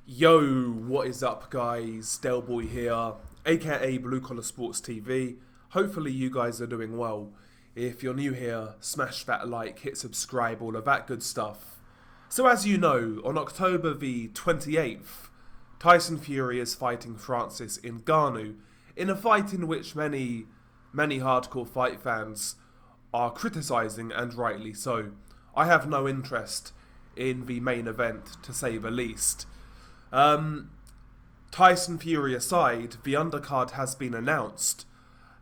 Yo, what is up guys? Delboy here, aka Blue Collar Sports TV. Hopefully you guys are doing well. If you're new here, smash that like, hit subscribe, all of that good stuff. So as you know, on October the 28th, Tyson Fury is fighting Francis Ngannou in a fight in which many hardcore fight fans are criticising, and rightly so. I have no interest in the main event, to say the least. Tyson Fury aside, the undercard has been announced,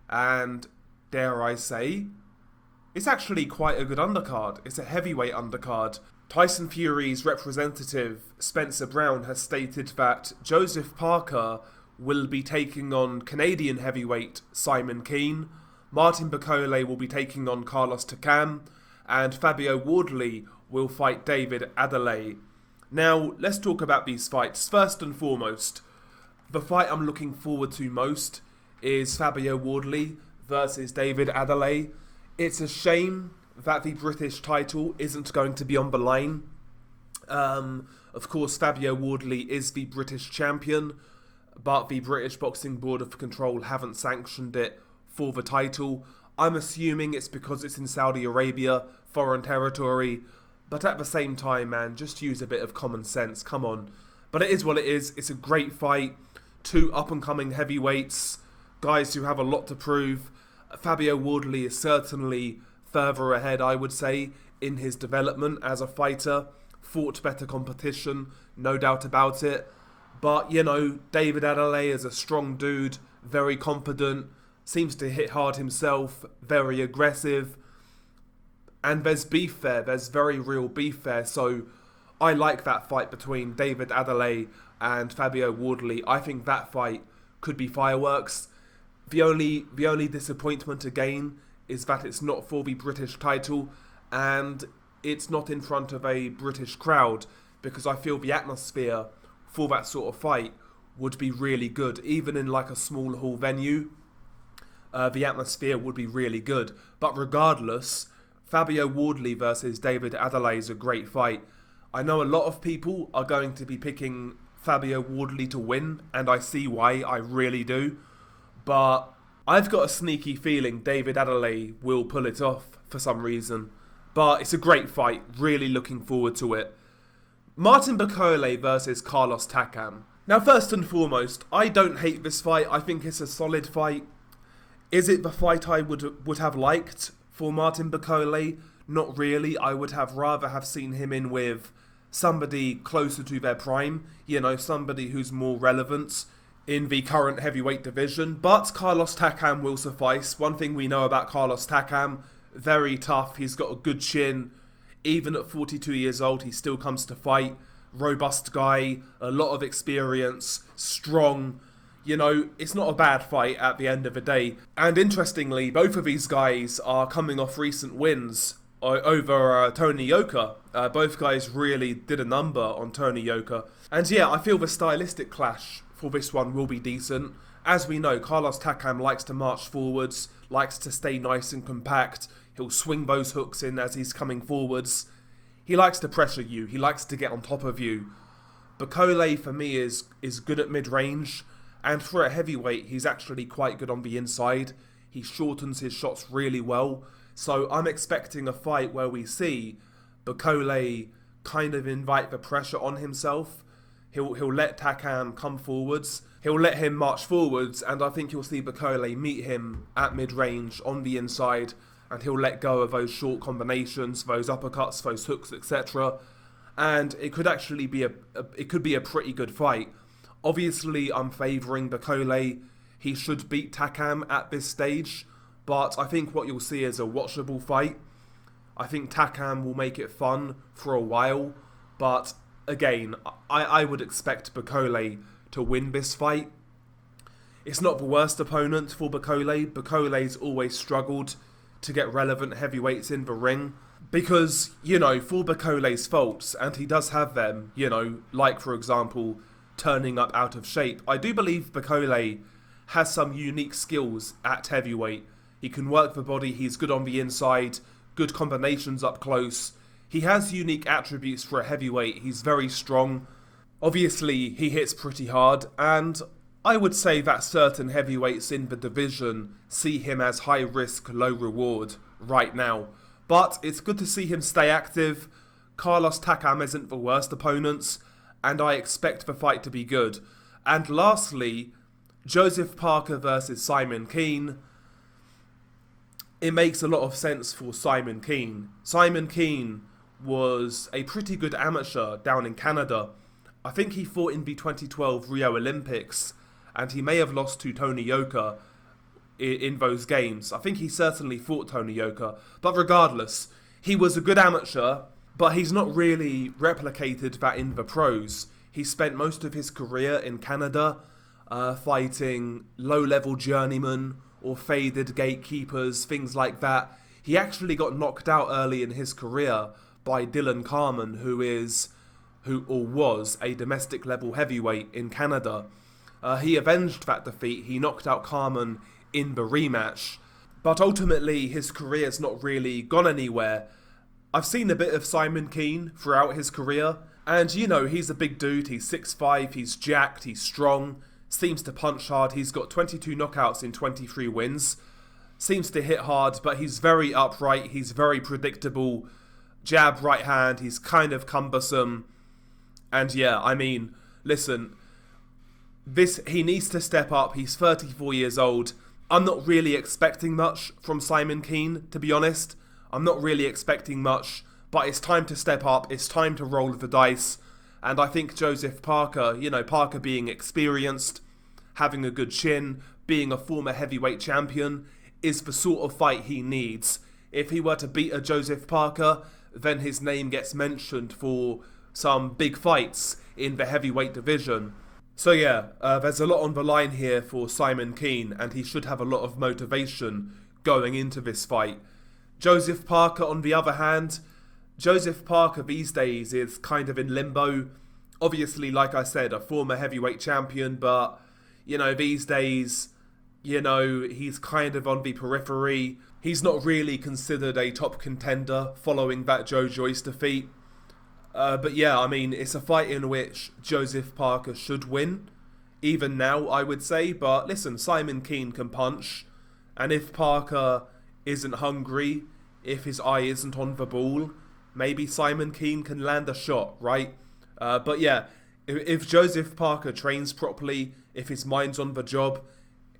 and dare I say, it's actually quite a good undercard. It's a heavyweight undercard. Tyson Fury's representative, Spencer Brown, has stated that Joseph Parker will be taking on Canadian heavyweight Simon Keane, Martin Bakole will be taking on Carlos Takam, and Fabio Wardley will fight David Adelaide. Now, let's talk about these fights. First and foremost, the fight I'm looking forward to most is Fabio Wardley versus David Adelaide. It's a shame that the British title isn't going to be on the line. Of course, Fabio Wardley is the British champion, but the British Boxing Board of Control haven't sanctioned it for the title. I'm assuming it's because it's in Saudi Arabia, foreign territory. But at the same time, man, just use a bit of common sense, come on. But it is what it is. It's a great fight. Two up-and-coming heavyweights, guys who have a lot to prove. Fabio Wardley is certainly further ahead, I would say, in his development as a fighter. Fought better competition, no doubt about it. But, you know, David Adelaide is a strong dude, very confident, seems to hit hard himself, very aggressive. And there's beef there, there's very real beef there, so I like that fight between David Adelaide and Fabio Wardley. I think that fight could be fireworks. The only disappointment again is that it's not for the British title and it's not in front of a British crowd, because I feel the atmosphere for that sort of fight would be really good. Even in like a small hall venue, the atmosphere would be really good. But regardless, Fabio Wardley versus David Adelaide is a great fight. I know a lot of people are going to be picking Fabio Wardley to win, and I see why, I really do. But I've got a sneaky feeling David Adelaide will pull it off for some reason. But it's a great fight, really looking forward to it. Martin Bakole versus Carlos Takam. Now first and foremost, I don't hate this fight, I think it's a solid fight. Is it the fight I would have liked for Martin Bakole? Not really. I would have rather have seen him in with somebody closer to their prime, you know, somebody who's more relevant in the current heavyweight division. But Carlos Takam will suffice. One thing we know about Carlos Takam, very tough, he's got a good chin. Even at 42 years old, he still comes to fight. Robust guy, a lot of experience, strong. You know, it's not a bad fight at the end of the day. And interestingly, both of these guys are coming off recent wins over Tony Yoka. Both guys really did a number on Tony Yoka. And yeah, I feel the stylistic clash for this one will be decent. As we know, Carlos Takam likes to march forwards, likes to stay nice and compact. He'll swing those hooks in as he's coming forwards. He likes to pressure you. He likes to get on top of you. Bakole, for me, is good at mid-range. And for a heavyweight, he's actually quite good on the inside. He shortens his shots really well. So I'm expecting a fight where we see Bakole kind of invite the pressure on himself. He'll let Takam come forwards. He'll let him march forwards. And I think you'll see Bakole meet him at mid-range on the inside. And he'll let go of those short combinations, those uppercuts, those hooks, etc. And it could actually be a pretty good fight. Obviously, I'm favouring Bakole. He should beat Takam at this stage, but I think what you'll see is a watchable fight. I think Takam will make it fun for a while, but again, I would expect Bakole to win this fight. It's not the worst opponent for Bakole. Bakole's always struggled to get relevant heavyweights in the ring because, you know, for Bakole's faults, and he does have them, you know, like for example, turning up out of shape. I do believe Bakole has some unique skills at heavyweight. He can work the body, he's good on the inside, good combinations up close. He has unique attributes for a heavyweight. He's very strong. Obviously, he hits pretty hard, and I would say that certain heavyweights in the division see him as high risk, low reward right now. But it's good to see him stay active. Carlos Takam isn't the worst opponent, and I expect the fight to be good. And lastly, Joseph Parker versus Simon Keane. It makes a lot of sense for Simon Keane. Simon Keane was a pretty good amateur down in Canada. I think he fought in the 2012 Rio Olympics, and he may have lost to Tony Yoka in those games. I think he certainly fought Tony Yoka. But regardless, he was a good amateur, but he's not really replicated that in the pros. He spent most of his career in Canada fighting low-level journeymen or faded gatekeepers, things like that. He actually got knocked out early in his career by Dylan Carman, who was a domestic level heavyweight in Canada. He avenged that defeat. He knocked out Carman in the rematch. But ultimately, his career's not really gone anywhere. I've seen a bit of Simon Keane throughout his career, and you know, he's a big dude. He's 6'5", he's jacked, he's strong, seems to punch hard. He's got 22 knockouts in 23 wins. Seems to hit hard, but he's very upright, he's very predictable. Jab, right hand, he's kind of cumbersome. And yeah, I mean, listen, he needs to step up. He's 34 years old. I'm not really expecting much from Simon Keane, to be honest. I'm not really expecting much, but it's time to step up. It's time to roll the dice. And I think Joseph Parker, Parker being experienced, having a good chin, being a former heavyweight champion, is the sort of fight he needs. If he were to beat a Joseph Parker, then his name gets mentioned for some big fights in the heavyweight division. So yeah, there's a lot on the line here for Simon Keane, and he should have a lot of motivation going into this fight. Joseph Parker, on the other hand, Joseph Parker these days is kind of in limbo. Obviously, like I said, a former heavyweight champion, but, these days, he's kind of on the periphery. He's not really considered a top contender following that Joe Joyce defeat. But yeah, I mean, it's a fight in which Joseph Parker should win. Even now, I would say. But listen, Simon Keane can punch. And if Parker isn't hungry, if his eye isn't on the ball, maybe Simon Keane can land a shot, right? But yeah, if Joseph Parker trains properly, if his mind's on the job,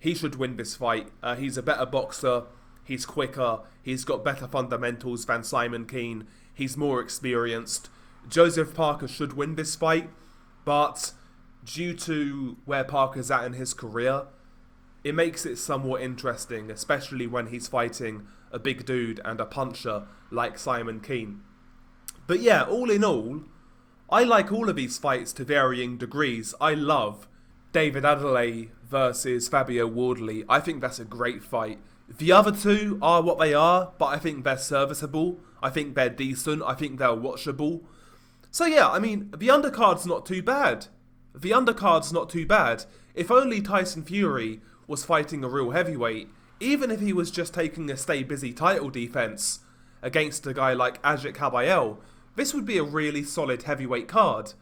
he should win this fight. He's a better boxer. He's quicker. He's got better fundamentals than Simon Keane. He's more experienced. Joseph Parker should win this fight, but due to where Parker's at in his career, it makes it somewhat interesting, especially when he's fighting a big dude and a puncher like Simon Keane. But yeah, all in all, I like all of these fights to varying degrees. I love David Adeleye versus Fabio Wardley. I think that's a great fight. The other two are what they are, but I think they're serviceable. I think they're decent. I think they're watchable. So yeah, I mean, the undercard's not too bad. If only Tyson Fury was fighting a real heavyweight, even if he was just taking a stay busy title defense against a guy like Ajit Kabayel, this would be a really solid heavyweight card.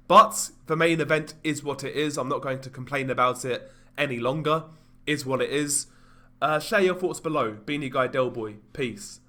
But the main event is what it is. I'm not going to complain about it any longer. Is what it is. Share your thoughts below. Beanie Guy Delboy. Peace.